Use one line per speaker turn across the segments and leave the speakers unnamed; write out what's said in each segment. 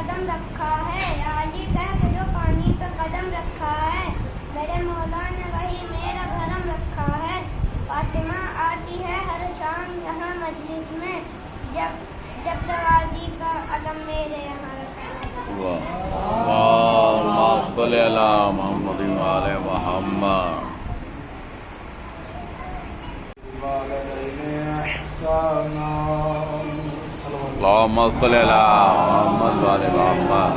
कदम रखा है, या अली कह के जो पानी पे कदम रखा है, मेरे मौला ने वही मेरा भरम रखा है। फातिमा आती है हर शाम यहाँ मजलिस में, जब सवाजी का कदम मेरे यहाँ रखा है।
अल्लाहुम्मा सल्ली अला मुहम्मद व आले मुहम्मद। अल्लाहुम्मा सल्ली अला मुहम्मद व आले मुहम्मद।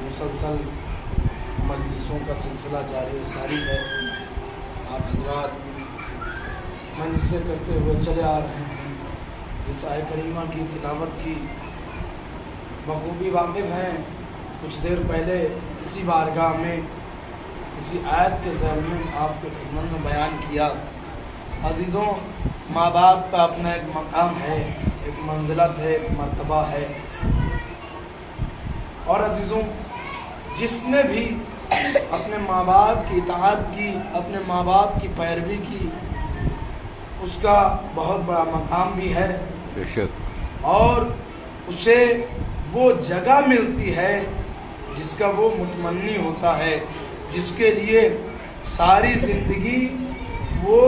मुसलसल मजलिसों का सिलसिला जारी सारी है। आप हजरात मजलिसें करते हुए चले आ रहे हैं। जिस आय करीमा की तिलावत की बखूबी वाकिफ़ हैं। कुछ देर पहले इसी बारगाह में इसी आयत के ज़ैल में आपके खिदमत में बयान किया। अज़ीज़ों, माँ बाप का अपना एक मकाम है, एक मंजिलत है, एक मर्तबा है। और अज़ीज़ों, जिसने भी अपने माँ बाप की इताअत की, अपने माँ बाप की पैरवी की, उसका बहुत बड़ा मकाम भी है।
बेशक।
और उसे वो जगह मिलती है जिसका वो मुतमन्नी होता है, जिसके लिए सारी ज़िंदगी वो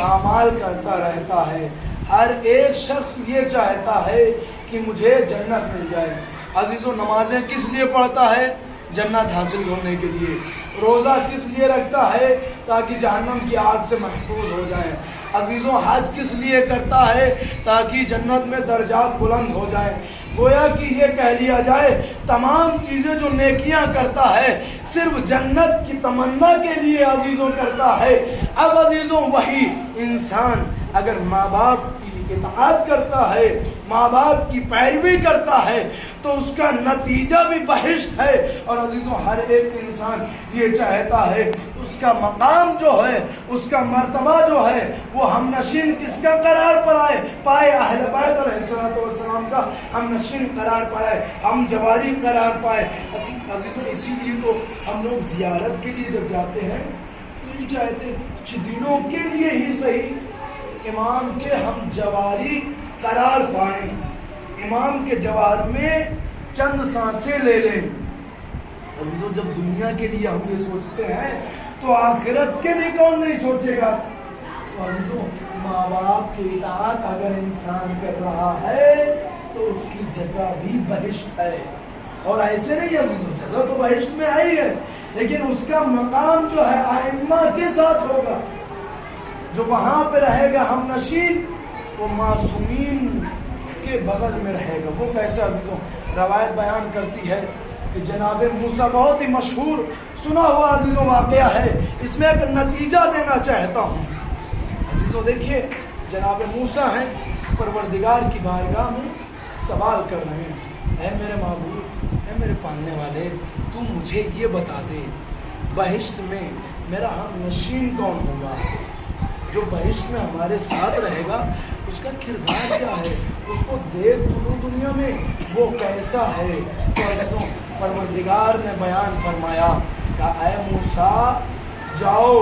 आमाल करता रहता है। हर एक शख्स ये चाहता है कि मुझे जन्नत मिल जाए। अजीज़ों, नमाजें किस लिए पढ़ता है? जन्नत हासिल होने के लिए। रोज़ा किस लिए रखता है? ताकि जहन्नम की आग से महफूज हो जाए। अजीज़ों, हज किस लिए करता है? ताकि जन्नत में दर्जात बुलंद हो जाए। गोया कि ये कह लिया जाए, तमाम चीज़ें जो नेकियां करता है सिर्फ जन्नत की तमन्ना के लिए अजीज़ों करता है। अब अजीज़ों, वही इंसान अगर माँ बाप की इताअत करता है, माँ बाप की पैरवी करता है, तो उसका नतीजा भी बहिश्त है। और अजीज़ों, हर एक इंसान ये चाहता है उसका मकाम जो है, उसका मर्तबा जो है, वो हम नशीन किसका करार पाए? अहले बैत अलैहिस्सलाम का हम नशीन करार पाए, हम जवारी करार पाए। अजीज़ों, इसीलिए तो हम लोग ज़ियारत के लिए जब जाते हैं तो ये चाहते कुछ दिनों के लिए ही सही इमाम के हम जवारी करार पाएं, इमाम के जवार में चंद सांसें ले लें। अजीज़ों, जब दुनिया के लिए हम ये सोचते हैं तो आखिरत के लिए कौन नहीं सोचेगा? तो अजीज़ों, माँ बाप की इताअत अगर इंसान कर रहा है तो उसकी जज़ा भी बहिश्त है। और ऐसे नहीं अजीज़ों, जज़ा तो बहिश्त में आई है, लेकिन उसका मकाम जो है आइम्मा के साथ होगा। जो वहाँ पे रहेगा हम नशीन, वो मासूमीन के बगल में रहेगा। वो कैसे अजीज़ों? रवायत बयान करती है कि जनाब मूसा, बहुत ही मशहूर सुना हुआ अजीज़ों वाक़या है, इसमें एक नतीजा देना चाहता हूँ। अजीज़ों, देखिए, जनाब मूसा हैं, परवरदिगार की बारगाह में सवाल कर रहे हैं, ऐ मेरे महबूब, ऐ मेरे पालने वाले, तू मुझे ये बता दे, बहिश्त में मेरा हम नशीन कौन होगा? जो बहिश्त में हमारे साथ रहेगा उसका किरदार क्या है? उसको देख तो दुनिया में वो कैसा है? तो परवरदिगार ने बयान फरमाया कि ऐ मूसा, जाओ,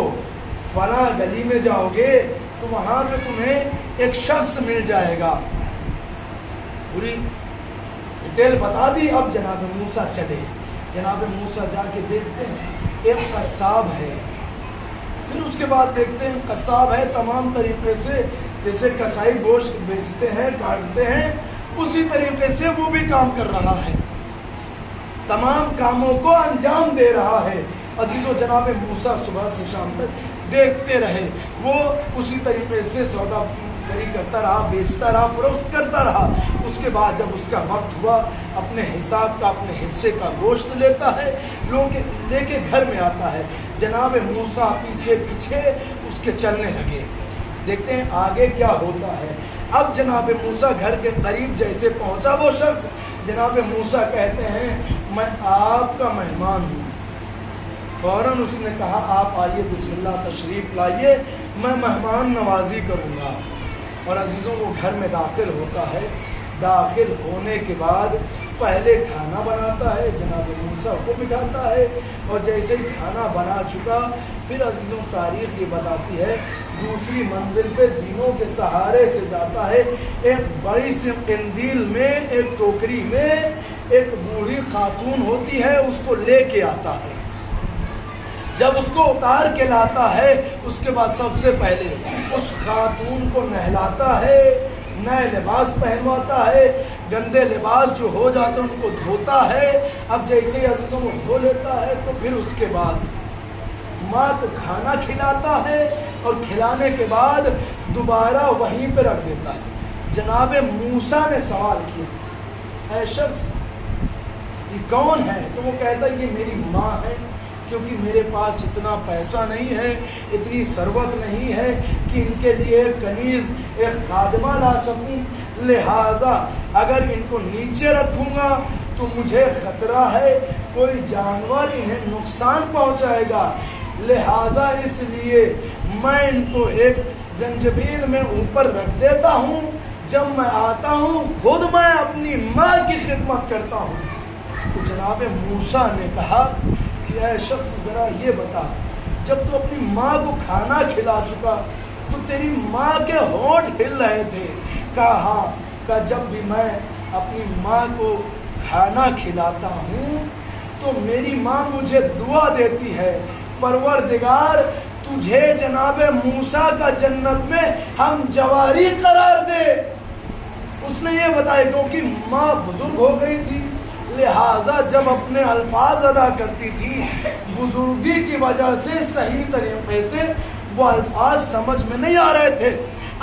फला गली में जाओगे तो वहाँ पे तुम्हें एक शख्स मिल जाएगा। पूरी डिटेल बता दी। अब जनाब मूसा चले। जनाब मूसा जाके देखते हैं एक कस्साब है। फिर उसके बाद देखते हैं कसाब है, तमाम तरीके से जैसे कसाई गोश्त बेचते हैं, काटते हैं, उसी तरीके से वो भी काम कर रहा है, तमाम कामों को अंजाम दे रहा है। अजीज़ों, जनाब मूसा सुबह से शाम तक देखते रहे, वो उसी तरीके से सौदागरी करता रहा, बेचता रहा, फरोख्त करता रहा। उसके बाद जब उसका वक्त हुआ, अपने हिसाब का, अपने हिस्से का गोश्त लेता है, लोग लेके घर में आता है। जनाब मूसा पीछे पीछे उसके चलने लगे। देखते हैं आगे क्या होता है। अब जनाब मूसा घर के करीब जैसे पहुंचा वो शख्स, जनाब मूसा कहते हैं, मैं आपका मेहमान हूँ। फौरन उसने कहा, आप आइए, बिस्मिल्लाह, तशरीफ लाइए, मैं मेहमान नवाजी करूँगा। और अजीज़ों, वो घर में दाखिल होता है। दाखिल होने के बाद पहले खाना बनाता है, जनाब मूसा को बिठाता है, और जैसे ही खाना बना चुका, फिर अजीज़ों तारीख़ ये बताती है दूसरी मंजिल पे जीनों के सहारे से जाता है। एक बड़ी सी कंदील में, एक टोकरी में एक बूढ़ी खातून होती है, उसको लेके आता है। जब उसको उतार के लाता है, उसके बाद सबसे पहले उस खातून को नहलाता है, नए लिबास पहनवाता है, गंदे लिबास जो हो जाते हैं उनको धोता है। अब जैसे ही अजीजों को धो लेता है तो फिर उसके बाद माँ को खाना खिलाता है और खिलाने के बाद दोबारा वहीं पे रख देता है। जनाब मूसा ने सवाल किया, ऐ शख्स ये कौन है? तो वो कहता है ये मेरी माँ है, क्योंकि मेरे पास इतना पैसा नहीं है, इतनी सरवत नहीं है कि इनके लिए एक कनीज, एक खादमा ला सकूं, लिहाजा अगर इनको नीचे रखूंगा तो मुझे खतरा है कोई जानवर इन्हें नुकसान पहुंचाएगा, लिहाजा इसलिए मैं इनको एक जंजबील में ऊपर रख देता हूँ। जब मैं आता हूँ खुद मैं अपनी माँ की खिदमत करता हूँ। तो जनाब मूसा ने कहा कि ऐ शख्स जरा ये बता, जब तू अपनी माँ को खाना खिला चुका तो तेरी माँ के होंठ हिल रहे थे। कहा हाँ, का जब भी मैं अपनी माँ को खाना खिलाता हूँ तो मेरी माँ मुझे दुआ देती है, परवरदिगार तुझे जनाब मूसा का जन्नत में हम जवारी करार दे। उसने ये बताया क्योंकि माँ बुजुर्ग हो गई थी, लिहाजा जब अपने अल्फाज अदा करती थी बुजुर्गी की वजह से सही तरीके से वो अल्फाज समझ में नहीं आ रहे थे।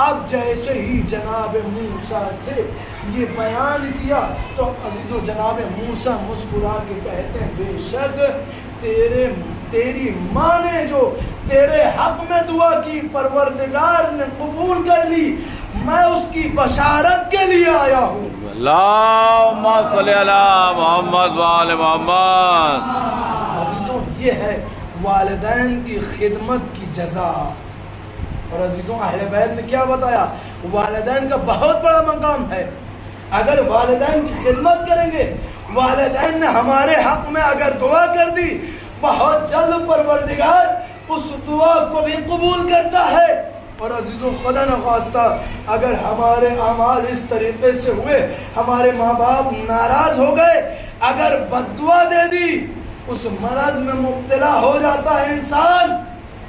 अब जैसे ही जनाब मूसा से ये बयान किया तो अजीजों जनाब मूसा मुस्कुरा के कहते हैं, बेशक तेरी माँ ने जो तेरे हक में दुआ की परवरदिगार ने कबूल कर ली, मैं उसकी बशारत के लिए आया हूँ।
अल्लाहुम्मा सल्ली अला मुहम्मद व आले मुहम्मद।
अजीजों ये है वालिदैन की खिदमत की जजा। और अजीजों अहले बैत ने क्या बताया, वालिदैन का बहुत बड़ा मकाम है। अगर वालिदैन की खिदमत करेंगे, वालिदैन ने हमारे हक में अगर दुआ कर दी, बहुत जल्द परवरदिगार उस दुआ को भी कबूल करता है। और अजीजों खुदा न खास्ता अगर हमारे अमाल इस तरीके से हुए, हमारे माँ बाप नाराज हो गए, अगर बद्दुआ दे दी, उस मरज में मुब्तला हो जाता है इंसान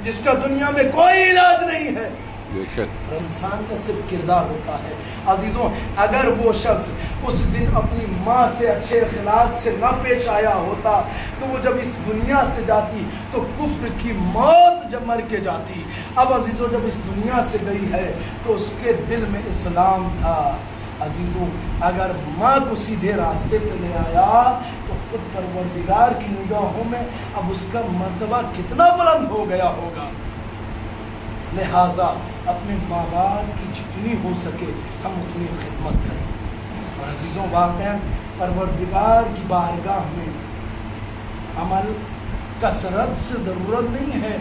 जिसका दुनिया में कोई इलाज नहीं है। इंसान का सिर्फ किरदार होता है। अजीजों अगर वो शख्स उस दिन अपनी माँ से अच्छे अखलाक से न पेश आया होता तो वो जब इस दुनिया से जाती तो कुफ्र की मौत जब मर के जाती। अब अजीजों जब इस दुनिया से गई है तो उसके दिल में इस्लाम था। अजीजों अगर माँ को सीधे रास्ते पे ले आया तो खुद परवरदिगार की निगाहों में अब उसका मर्तबा कितना बुलंद हो गया होगा। लिहाजा अपने माँ बाप की जितनी हो सके हम उतनी खिदमत करें। और अजीज़ों वाक़ई परवरदिगार की बारगाह में अमल कसरत से ज़रूरत नहीं है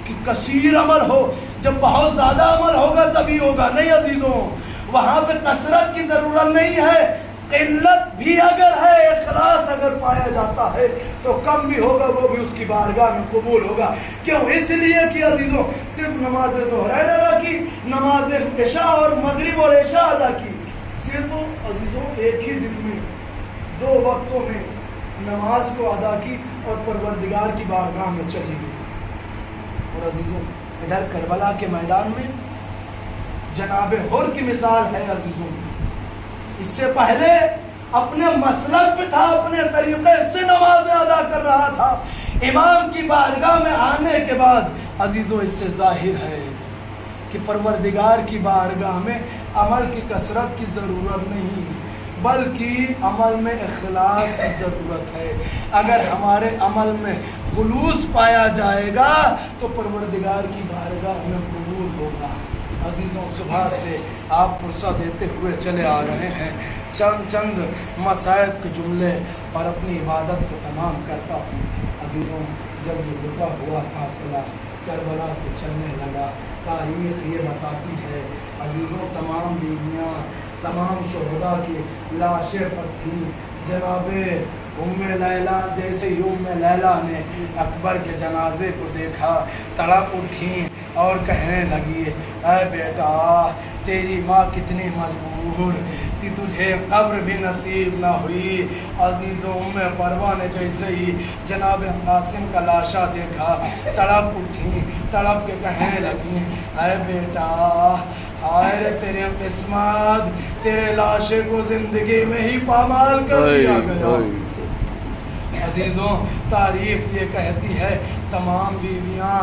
कि कसीर अमल हो, जब बहुत ज़्यादा अमल होगा तभी होगा, नहीं अजीज़ों, वहाँ पे कसरत की ज़रूरत नहीं है। किल्लत भी अगर है, इखलास अगर पाया जाता है तो कम भी होगा, वो भी उसकी बारगाह में कबूल होगा। क्यों? इसलिए कि अजीजों सिर्फ नमाज ज़ोहरैन अदा की, नमाज इशा और मगरिब और इशा अदा की, सिर्फ अजीजों एक ही दिन में 2 वक्तों में नमाज को अदा की और परवरदिगार की बारगाह में चली गई। और अजीजों इधर करबला के मैदान में जनाब हुर की मिसाल है। अजीजों इससे पहले अपने मसलक पे था, अपने तरीके से नमाज अदा कर रहा था। इमाम की बारगाह में आने के बाद अजीजों इससे जाहिर है कि परवरदिगार की बारगाह में अमल की कसरत की ज़रूरत नहीं, बल्कि अमल में इखलास की ज़रूरत है। अगर हमारे अमल में खुलूस पाया जाएगा तो परवरदिगार की बारगाह में कबूल होगा। अजीज़ों सुबह से आप पुरसा देते हुए चले आ रहे हैं, चंद मसाइब के जुमले और अपनी इबादत को तमाम करता हूँ। अजीज़ों जब ये रुका हुआ काफिला करबला से चलने लगा, तारीख़ ये बताती है अजीज़ों तमाम बीवियाँ, तमाम शोहदा की लाशें पर थी। जनाबे उम्मे लैला, जैसे ही उम्मे लैला ने अकबर के जनाजे को देखा तड़प उठी, اور کہنے لگی اے بیٹا تیری ماں کتنی مجبور تھی، تجھے قبر بھی نصیب نہ ہوئی۔ عزیزوں ام پروہ نے جیسے ہی جناب قاسم کا لاشا دیکھا تڑپ اٹھی، تڑپ کے کہنے لگی اے بیٹا ہائے تیرے قسمت، تیرے لاشے کو زندگی میں ہی پامال کر دیا گیا۔ عزیزوں تاریخ یہ کہتی ہے تمام بیویاں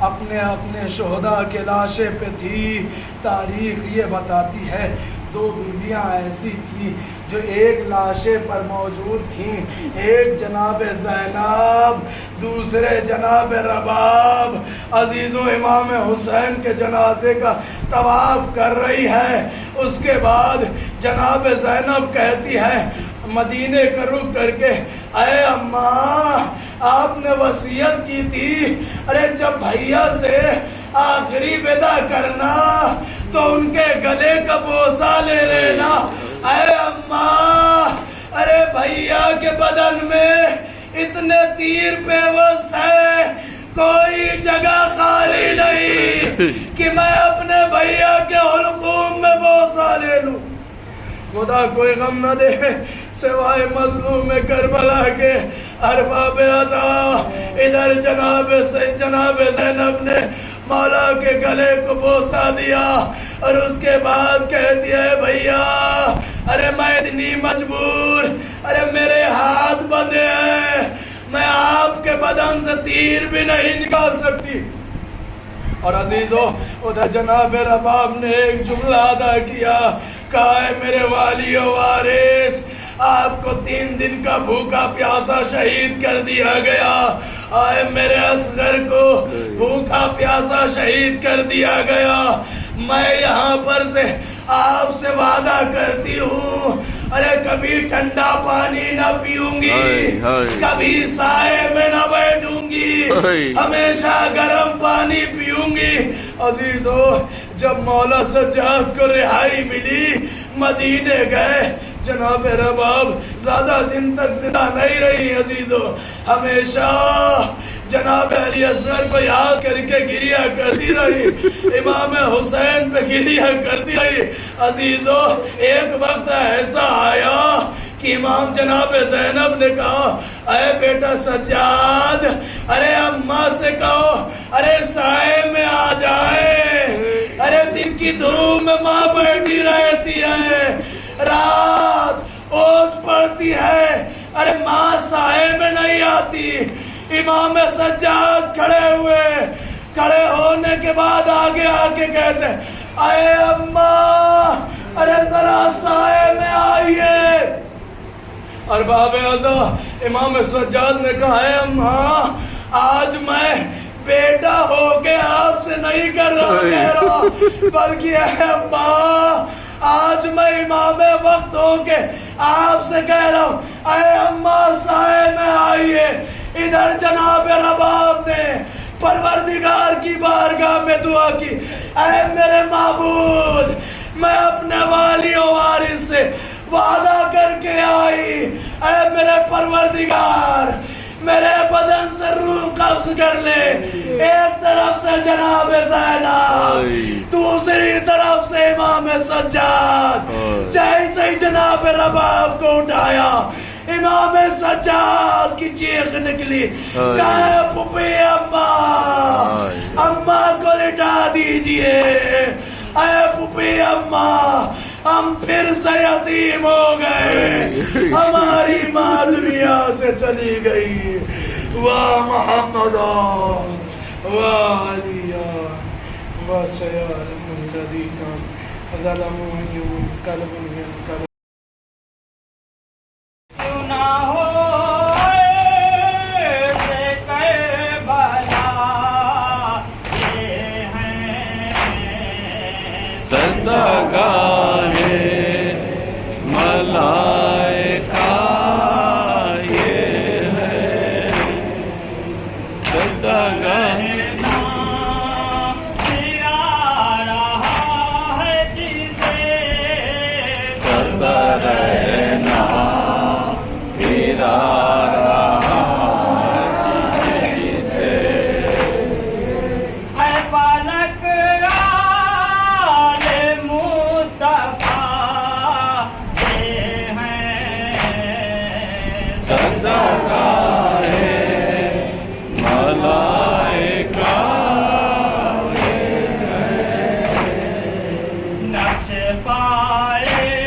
اپنے اپنے شہداء کے لاشے پہ تھی۔ تاریخ یہ بتاتی ہے 2 بیویاں ایسی تھی جو ایک لاشے پر موجود تھیں، ایک جناب زینب، دوسرے جناب رباب۔ عزیزوں امام حسین کے جنازے کا طواف کر رہی ہے۔ اس کے بعد جناب زینب کہتی ہے مدینے کا رخ کر کے اے اماں آپ نے وصیت کی تھی ارے جب بھیا سے آخری ودا کرنا تو ان کے گلے کا بوسہ لے لینا۔ اے اماں ارے بھیا کے بدن میں اتنے تیر پیوست ہے، کوئی جگہ خالی نہیں کہ میں اپنے بھیا کے حلقوم میں بوسہ لے لوں۔ خدا کوئی غم نہ دے سوائے مظلوم کربلا کے ارباب عزا۔ ادھر جناب زینب نے مولا کے گلے کو بوسہ دیا اور اس کے بعد کہتی ہے بھیا ارے میں اتنی مجبور، ارے میرے ہاتھ بندھے ہیں، میں آپ کے بدن سے تیر بھی نہیں نکال سکتی۔ اور عزیزوں ادھر جناب رباب نے ایک جملہ ادا کیا، کہا ہے میرے والی و وارث آپ کو 3 دن کا بھوکا پیاسا شہید کر دیا گیا، آئے میرے اصغر کو بھوکا پیاسا شہید کر دیا گیا۔ میں یہاں پر سے آپ سے وعدہ کرتی ہوں ارے کبھی ٹھنڈا پانی نہ پیوں گی، کبھی سائے میں نہ بیٹھوں گی، ہمیشہ گرم پانی پیوں گی۔ عزیزو جب مولا سجاد کو رہائی ملی مدینے گئے، جناب رباب زیادہ دن تک زندہ نہیں رہی۔ عزیزو ہمیشہ جناب علی اصغر کو یاد کر کے گریہ کرتی رہی، امام حسین پہ گریہ کرتی رہی۔ عزیزو ایک وقت ایسا آیا کہ امام جناب زینب نے کہا اے بیٹا سجاد ارے اماں سے کہو ارے سائے میں آ جائے، ارے دن کی دھوپ میں ماں بیٹھی رہتی ہے، رات اوس پڑتی ہے، ارے ماں سائے میں نہیں آتی۔ امام سجاد کھڑے ہونے کے بعد آگے آ کے کہتے اے اماں ارے ذرا سائے میں آئیے۔ اور باب اعظم امام سجاد نے کہا اے اماں آج میں بیٹا ہو کے آپ سے نہیں کہہ رہا بلکہ اے اماں آج میں امام وقت ہو کے آپ سے کہہ رہا ہوں اے اماں سائے میں آئیے۔ ادھر جناب رباب نے پروردگار کی بارگاہ میں دعا کی اے میرے معبود میں اپنے والی و وارث سے وعدہ کر کے آئی، اے میرے پروردگار میرے بدن سے روح قبض کر لے۔ ایک طرف سے جناب زینب، دوسری طرف سے امام سجاد۔ جیسے ہی جناب رباب کو اٹھایا امام سجاد کی چیخ نکلی، کہا پھوپھی اماں اماں کو لٹا دیجئے، اے پھوپھی اماں ہم پھر سے یتیم ہو گئے، ہماری ماں دنیا سے چلی گئی۔ واہ محمد واہ علی واہ سیارم الذین ظلموا ينقلبون
زندگانے ملائکہ یہ ہے زندگانے
پائے